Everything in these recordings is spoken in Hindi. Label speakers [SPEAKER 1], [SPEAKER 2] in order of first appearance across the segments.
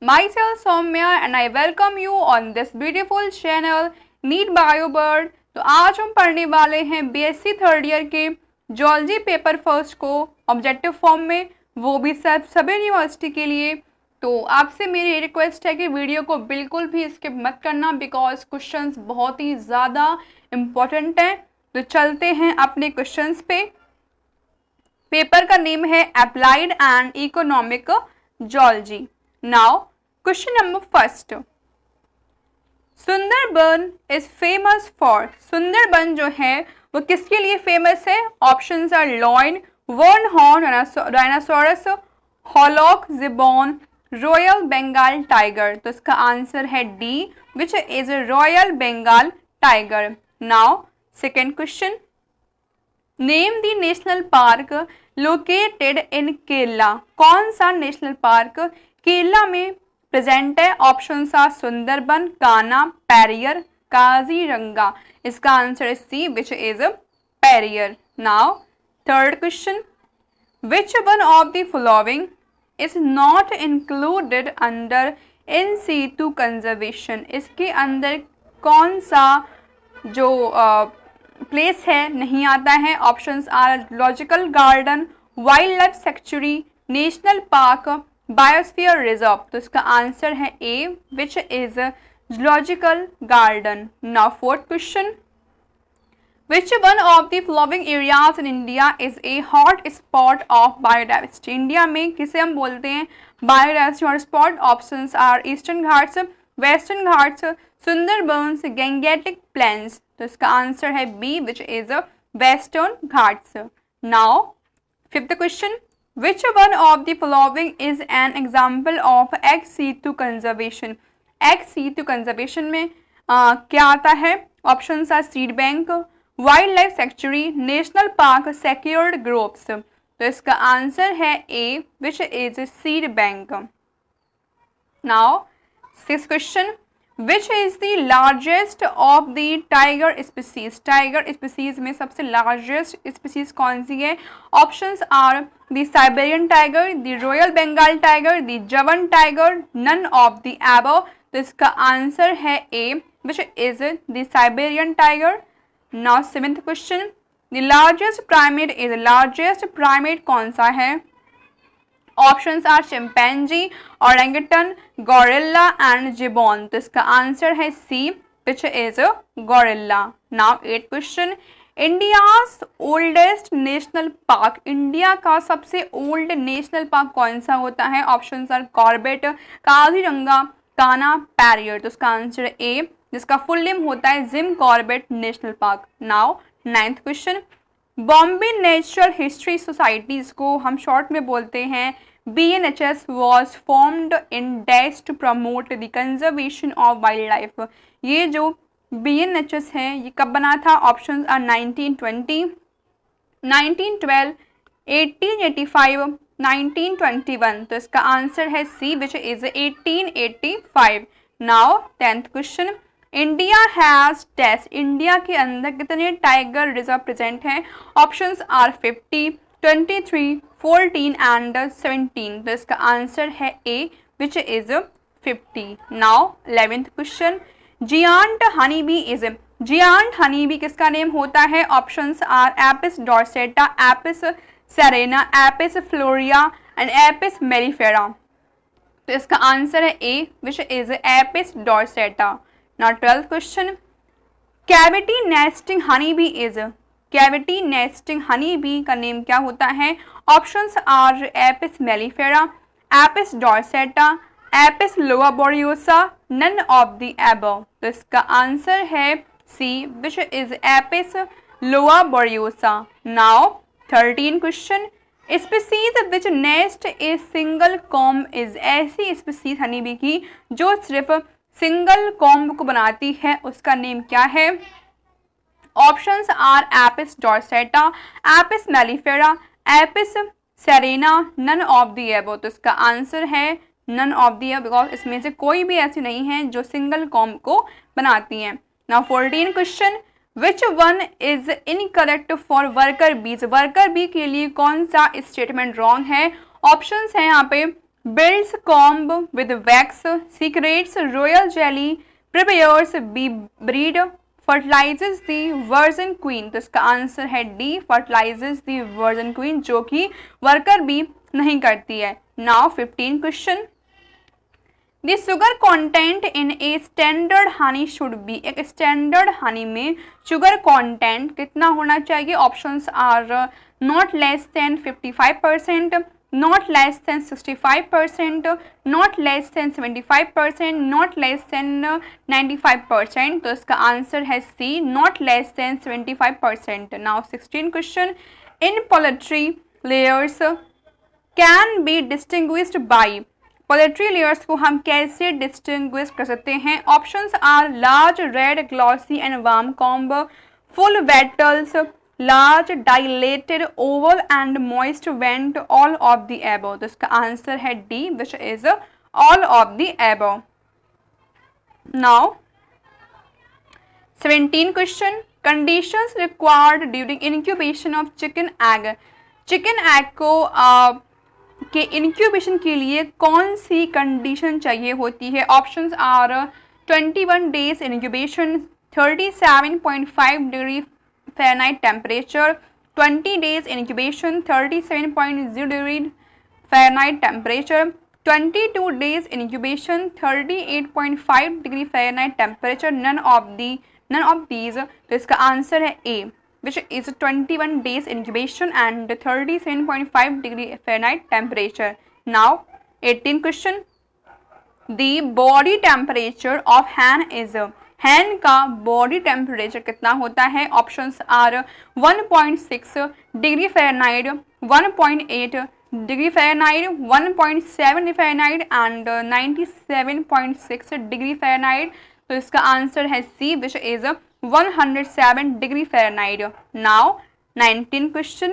[SPEAKER 1] Myself Soumya and I welcome you on this beautiful channel Need Bio Bird। तो आज हम पढ़ने वाले हैं बीएससी थर्ड ईयर के जूलॉजी पेपर फर्स्ट को ऑब्जेक्टिव फॉर्म में, वो भी सभी यूनिवर्सिटी के लिए। तो आपसे मेरी रिक्वेस्ट है कि वीडियो को बिल्कुल भी स्किप मत करना, बिकॉज क्वेश्चंस बहुत ही ज़्यादा इम्पोर्टेंट हैं। तो चलते हैं अपने क्वेश्चंस पे। पेपर का नेम है applied and economic zoology. Now question number first, Sundarban is famous for. Sundarban जो है वो किसके लिए फेमस है? Options are lion, one horn dinosaurs, hoolock gibbon, royal Bengal tiger. तो इसका आंसर है D, which is royal Bengal tiger. Now second question, name the national park located in Kerala. कौन सा नेशनल पार्क केरला में प्रेजेंट है? Options are Sundarban, Kanha, Periyar, Kaziranga. इसका आंसर है C, which is Periyar. Now third question, which one of the following is not included under in situ conservation. इसके अंदर कौन सा जो प्लेस है नहीं आता है? Options are zoological garden, wild life sanctuary, national park, biosphere reserve. तो इसका आंसर है A, which is zoological garden. Now fourth question, which one of the following areas in India is a hot spot of biodiversity. India में किसे हम बोलते हैं biodiversity hot spot? Options are Eastern Ghats, Western Ghats, Sundarbans, Gangetic plains. तो इसका आंसर है B, which is Western Ghats. Now fifth question, which one of the following is an example of ex situ conservation. Ex situ conservation में क्या आता है? Options are seed bank, wild life sanctuary, national park, sacred groves. तो इसका आंसर है A, which is seed bank. Now sixth question, which is the largest of the tiger species. Tiger species में सबसे लार्जेस्ट स्पीसीज कौन सी है? Options are the Siberian tiger, the royal Bengal tiger, the जवन tiger, none of the above. तो इसका आंसर है A, which is the Siberian tiger. Now seventh question, the largest primate is largest primate कौन सा है? Options are chimpanzee, orangutan, gorilla and gibbon. तो इसका आंसर है C, which is gorilla. Now eight question, India's oldest national park. India का सबसे ओल्ड नेशनल पार्क कौन सा होता है? Options are Corbett, Kaziranga, Kanha, Periyar. तो इसका आंसर है ए, जिसका फुल नेम होता है Jim Corbett national park. Now ninth question, Bombay natural history societies को हम शॉर्ट में बोलते हैं BNHS was formed in dash to promote the conservation of wildlife। ये जो BNHS है ये कब बना था? Options are 1920, 1912, 1885, 1921। तो इसका आंसर है C, which is 1885। Now tenth question, India has test. India के अंदर कितने टाइगर रिजर्व प्रेजेंट हैं? Options are 50, 23, 14 and 17। तो इसका आंसर है A, which is 50। Now 11th question, giant honey bee is. Giant honey bee किसका नेम होता है? Options are Apis dorsata, Apis cerana, Apis florea and Apis mellifera. तो इसका आंसर है A, which is Apis dorsata. Now 12th question, cavity nesting honey bee is. Cavity nesting honey bee का नेम क्या होता है? Options are Apis mellifera, Apis dorsata, Apis laboriosa, none of the above. तो इसका आंसर है C, which is Apis laboriosa. Now 13 question, species which nest a single comb is. ऐसी स्पीसीज हनी बी की जो सिर्फ सिंगल कॉम्ब को बनाती है, उसका नेम क्या है? Options are Apis dorsata, Apis mellifera, Apis cerana, none of the above. तो इसका आंसर है none of the above, because इसमें से कोई भी ऐसी नहीं है जो सिंगल कॉम्ब को बनाती हैं। Now 14 question, which one is incorrect for worker बीज। वर्कर बी के लिए कौन सा स्टेटमेंट रॉन्ग है? ऑप्शंस हैं यहाँ पे builds comb with wax, secretes royal jelly, prepares bee breed, fertilizes the virgin queen। तो इसका आंसर है D, fertilizes the virgin queen, जो कि वर्कर बी नहीं करती है। Now 15 question. The sugar content in a standard honey should be, एक स्टैंडर्ड हनी में शुगर कंटेंट कितना होना चाहिए? Options are not less than 55%, not less than 65%, not less than 75%, not less than 95%। तो इसका आंसर है C, not less than 75%। Now 16 question. In poultry layers can be distinguished by, poultry layers को हम कैसे डिस्टिंग्विश कर सकते हैं? Options are large red glossy and warm comb, full wattles, large dilated Oval and moist went, all of the above. तो इसका आंसर है D, which is all of the above. Now 17 question. Conditions required during incubation of chicken egg, chicken egg को के इंक्यूबेशन के लिए कौन सी कंडीशन चाहिए होती है? Options are 21 days incubation, 37.5 degree Fahrenheit temperature, 20 days incubation, 37.0 degree Fahrenheit temperature, 22 days incubation, 38.5 degree Fahrenheit temperature, none of these. तो इसका आंसर है ए, which is 21 days incubation and 37.5 degree Fahrenheit temperature. Now 18 question. The body temperature of hen is, hen का body temperature कितना होता है? Options are 1.6 degree Fahrenheit, 1.8 degree Fahrenheit, 1.7 degree Fahrenheit and 97.6 degree Fahrenheit. तो इसका आंसर है C, which is 107 degree Fahrenheit. Now 19 question.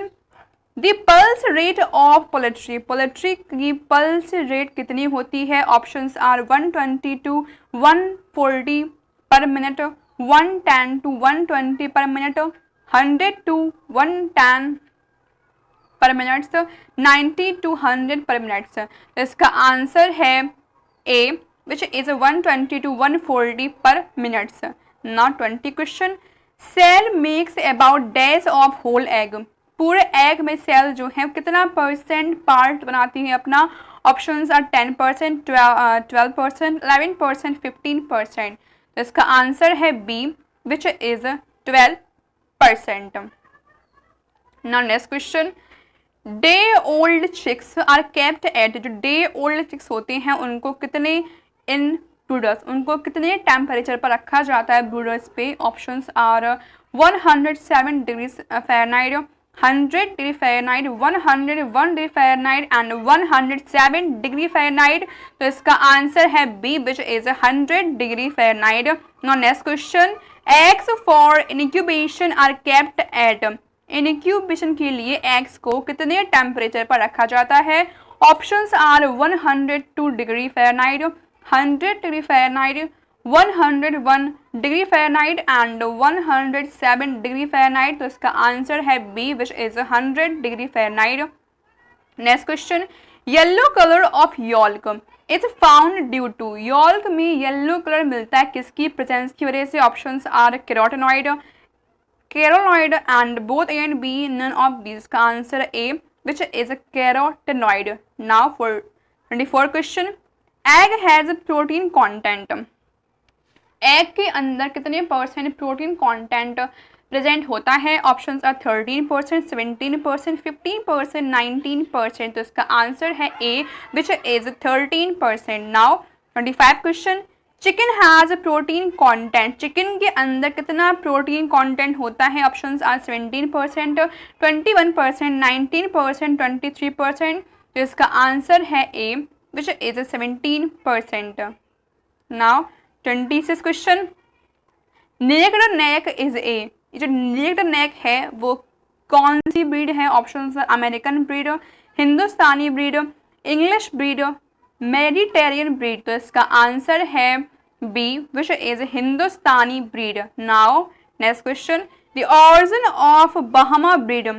[SPEAKER 1] The pulse rate of poultry, poultry की पल्स रेट कितनी होती है? ऑप्शंस आर 120 to 140 पर मिनट, 110 to 120 पर मिनट, 100 to 110 पर मिनट, 90 to 100 पर मिनट। इसका आंसर है ए, which is 120 to 140 per minute. Now 20 question. Cell makes about dash of whole egg. पूरे एग में सेल जो है कितना परसेंट पार्ट बनाती है अपना? Options are 10%, 12%, 11%, 15%। तो इसका आंसर है B, which is 12%. Now next question. Day old chicks are kept at, जो डे ओल्ड चिक्स होते हैं उनको कितने इन ब्रूडर्स, उनको कितने टेम्परेचर पर रखा जाता है ब्रूडर्स पे? Options are 107 degree Fahrenheit, 100 degree Fahrenheit, 101 degree Fahrenheit and 107 degree Fahrenheit. तो इसका आंसर है B, which is 100 degree Fahrenheit. Now next question. Eggs for incubation are kept at, incubation के लिए एग्स को कितने टेम्परेचर पर रखा जाता है? Options are 102 degree Fahrenheit, 100 degree Fahrenheit, 101 degree Fahrenheit and 107 degree Fahrenheit. तो इसका आंसर है B, which is 100 degree Fahrenheit. Next question. Yellow colour of yolk is found due to, yolk में येलो कलर मिलता है किसकी प्रेजेंस की वजह से? Options are carotenoid, carotenoid and both A and B, none of these. का answer A, which is carotenoid. Now for 24 question. Egg has protein content, egg के अंदर कितने परसेंट प्रोटीन कंटेंट प्रेजेंट होता है? Options are 13%, 17%, 15%, 19%। तो इसका आंसर है A, which is 13%। Now 25 question. Chicken has protein content, chicken के अंदर कितना प्रोटीन कंटेंट होता है? Options are 17%, 21%, 19%, 23%। तो इसका आंसर है ए, which is 17%. Now 26 question. Naked neck is a, जो naked neck है वो कौन सी ब्रीड है? Options American breed, Hindustani breed, English breed, Mediterranean breed. तो इसका आंसर है B, which is Hindustani breed. Now next question. The origin of Brahma breed,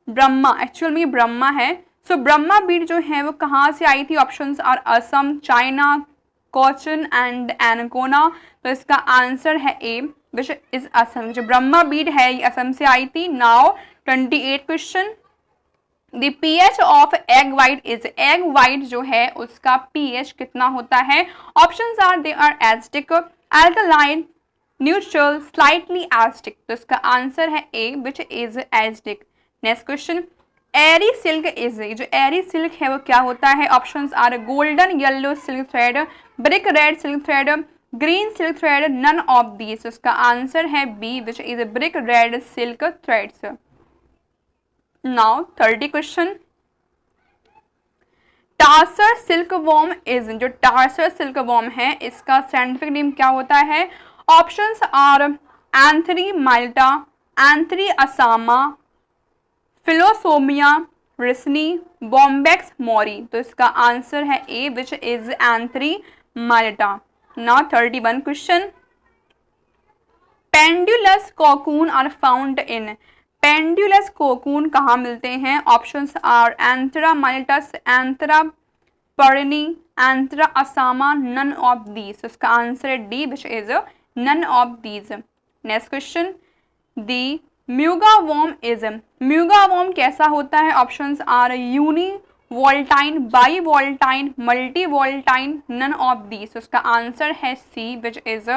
[SPEAKER 1] Brahma, actual में ब्रह्मा है, सो ब्रह्मा बीड जो है वो कहाँ से आई थी? Options are Assam, China, Cochin and Ancona. तो इसका आंसर है ए विच इज असम। जो ब्रह्मा बीड है ये असम से आई थी। Now 28 question, the pH of egg white is, egg white जो है उसका pH कितना होता है? Options are they are acidic, alkaline, neutral, slightly acidic. तो इसका आंसर है A which is acidic. Next question, eri silk is, जो एरी सिल्क है वो क्या होता है? Options are golden yellow silk thread, brick red silk thread, green silk thread, none of these. उसका आंसर है B which is brick red silk threads. Now 30 question, tasar silk worm is, जो टार्सर सिल्क वॉर्म है इसका साइंटिफिक नेम क्या होता है? Options are Antheraea mylitta, Antheraea assama, Philosamia ricini, Bombyx mori. तो इसका आंसर है A which is Antheraea mylitta. Now 31 question, pendulous cocoon are found in, pendulous cocoon कहाँ मिलते हैं? Options are Antheraea mylitta, Antheraea pernyi, Antheraea assama, none of these. इसका आंसर है D which is none of these. Next question, the muga worm is, muga worm कैसा होता है? Options are uni वोल्टाइन, bivoltine, multivoltine, none of these. उसका आंसर है C which is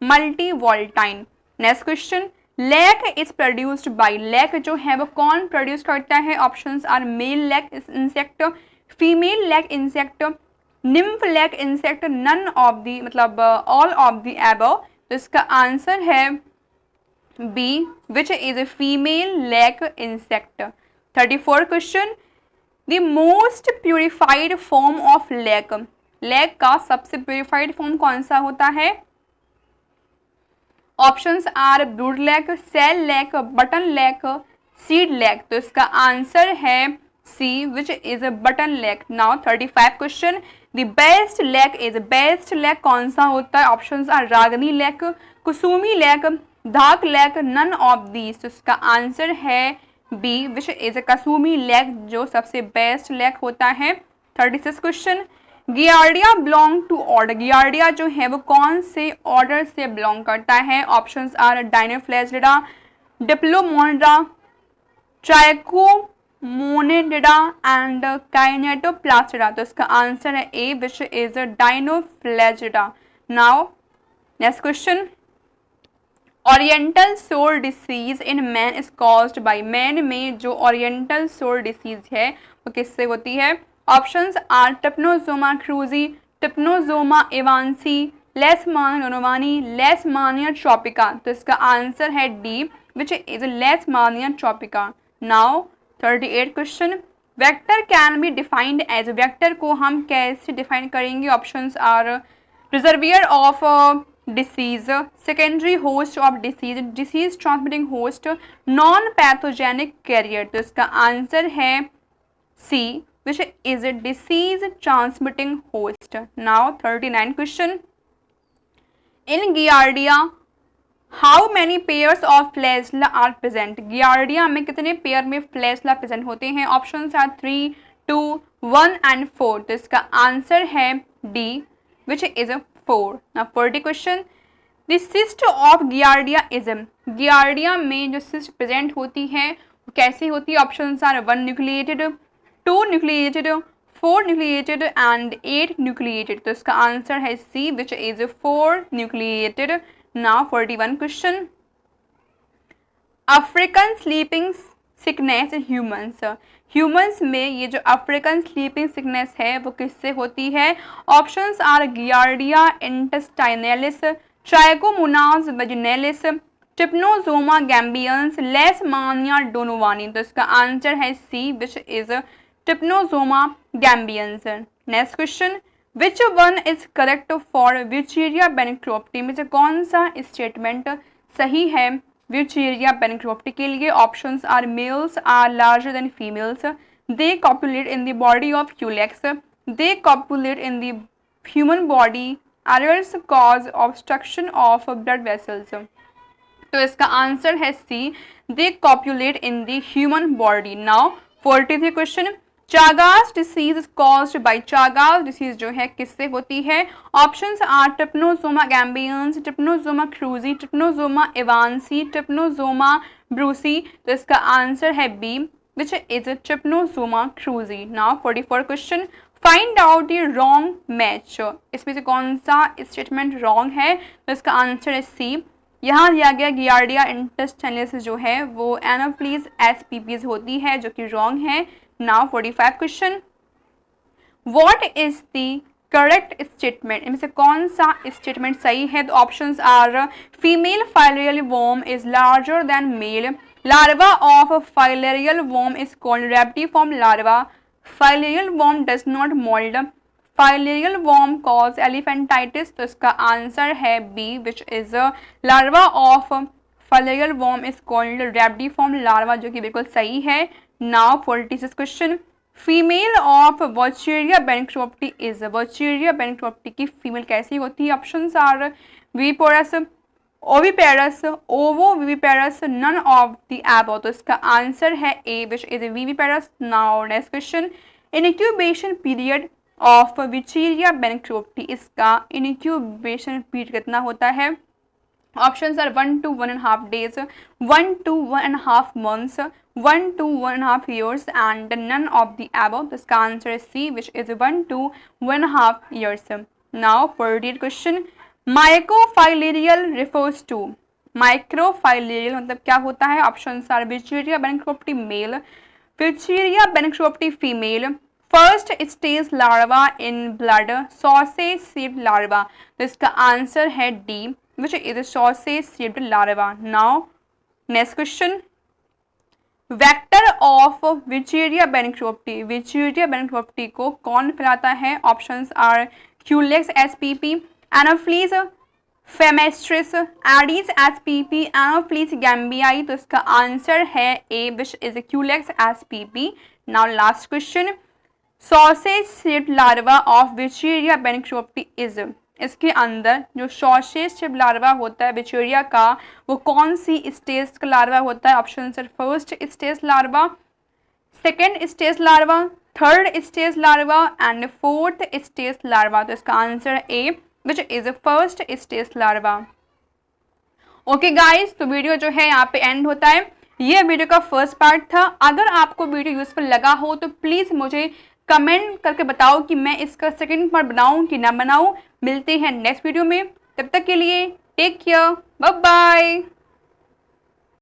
[SPEAKER 1] multivoltine. Next question, lac is produced by, lac जो है वो कौन प्रोड्यूस करता है? Options are male lac insect, female lac insect, nymph lac insect, none of the, मतलब ऑल ऑफ दी एबव। तो इसका आंसर है B which is a female lac insect. 34 question, the most purified form of lac, lac का सबसे प्यूरिफाइड फॉर्म कौन सा होता है? Options are brood lac, shellac, button lac, seed lac. तो इसका आंसर है C which is button lac. Now 35 question, the best lac is, best lac कौन सा होता है? Options are rangini lac, kusumi lac, धाक लैक, नन ऑफ दीज। तो इसका आंसर है B which is kusumi lac जो सबसे बेस्ट लैक होता है। 36 question, Giardia belong to order, giardia जो है वो कौन से ऑर्डर से बिलोंग करता है? Options are Dinoflagellida, Diplomonadida, Trichomonadida and Kinetoplastida. तो इसका आंसर है A which is Dinoflagellida. Now next question, oriental sore disease in man is caused by, man में जो ओरिएंटल सोर डिसीज है वो किससे होती है? Options are Trypanosoma cruzi, Trypanosoma evansi, Leishmania donovani, Leishmania tropica. तो इसका आंसर है D which is Leishmania tropica. Now 38 question, vector can be defined as, vector को हम कैसे डिफाइन करेंगे? Options are reservoir of disease, secondary host of disease, disease transmitting host, non pathogenic carrier. तो इसका आंसर है C which is a disease transmitting host. Now 39 question, in Giardia how many pairs of flagella are present, Giardia में कितने पेयर में फ्लैजेला प्रेजेंट होते हैं? Options are 3, 2, 1 and 4। तो इसका आंसर है D which is 4। Now 40 question, the cyst of Giardia is, Giardia में जो सिस्ट प्रेजेंट होती है वो कैसी होती है? Options are 1 nucleated, 2 nucleated, 4 nucleated and 8 nucleated. तो इसका आंसर है C which is 4 nucleated. Now 41 question, African sleeping sickness in humans, humans में ये जो अफ्रीकन स्लीपिंग सिकनेस है वो किससे होती है? Options are Giardia intestinalis, Trichomonas vaginalis, Trypanosoma gambiense, Leishmania donovani. तो इसका आंसर है C which is Trypanosoma gambiense. Next question, which one is correct for Wuchereria bancrofti, में से कौन सा स्टेटमेंट सही है व्यूचेरिया बेनिक्रोप्टी के लिए? Options are males are larger than females, they copulate in the body of Culex, they copulate in the human body, errors cause obstruction of blood vessels. तो इसका आंसर है C, they copulate in the human body. Now 43 question, Chagas disease is caused by Chagas disease जो है किससे होती है? Options are Trypanosoma gambiense, Trypanosoma cruzi, Trypanosoma evansi, Trypanosoma brucei. तो इसका आंसर है B which is Trypanosoma cruzi. Now 44 question, find out the wrong match. इसमें से कौन सा स्टेटमेंट रॉन्ग है? तो इसका आंसर है सी। यहाँ दिया गया गियार्डिया इंटेस्टाइनलिस जो है वो एनोफ्लीज एसपीपीज होती है जो कि रॉन्ग है। Now 45 question, what is the correct statement? इनमें से कौन सा स्टेटमेंट सही है? तो options are female filarial worm is larger than male, larva of filarial worm is called rhabditiform larva, filarial worm does not moult, filarial worm cause elephantiasis. तो इसका आंसर है B which is larva of filarial worm is called rhabditiform larva जो कि बिल्कुल सही है। Now 46 question, female of Wuchereria bancrofti is, Wuchereria bancrofti की फीमेल कैसी होती है? Options are viviparous, oviparous, ovoviviparous, none of the above. तो इसका आंसर है A which is viviparous. Now next question, incubation period of Wuchereria bancrofti, इसका इनक्यूबेशन पीरियड कितना होता है? Options are 1 to 1.5 days, 1 to 1.5 months, 1 to 1.5 years and none of the above. तो इसका आंसर है सी which is 1 to 1.5 years. Now 48 question, माइक्रोफाइलेरियल refers to, माइक्रोफाइलेरियल मतलब क्या होता है? Options are Wuchereria bancrofti male, Wuchereria bancrofti female, first stage larva in blood, sausage shaped larva. तो इसका आंसर है D which is a sausage shaped larva. Now next question, vector of Wicheria benicropti, Wicheria benicropti को कौन फैलाता है? Options are Culex SPP, Anopheles femestris, Aedes SPP, Anopheles gambiae. तो इसका आंसर है A which is Culex SPP. Now last question, sausage shaped larva of Wuchereria bancrofti is, इसके अंदर जो सॉसेज शेप्ड लार्वा होता है विचेरिया का वो कौन सी स्टेज का लार्वा होता है? Option sir first stage larva, second stage larva, third stage larva and fourth stage larva. तो इसका answer A which is first stage larva. Okay guys, तो वीडियो जो है यहाँ पे एंड होता है। ये वीडियो का फर्स्ट पार्ट था। अगर आपको वीडियो यूजफुल लगा हो तो प्लीज़ मुझे कमेंट करके बताओ कि मैं इसका सेकंड पार्ट बनाऊं कि ना बनाऊं। मिलते हैं नेक्स्ट वीडियो में, तब तक के लिए टेक केयर, बाय बाय।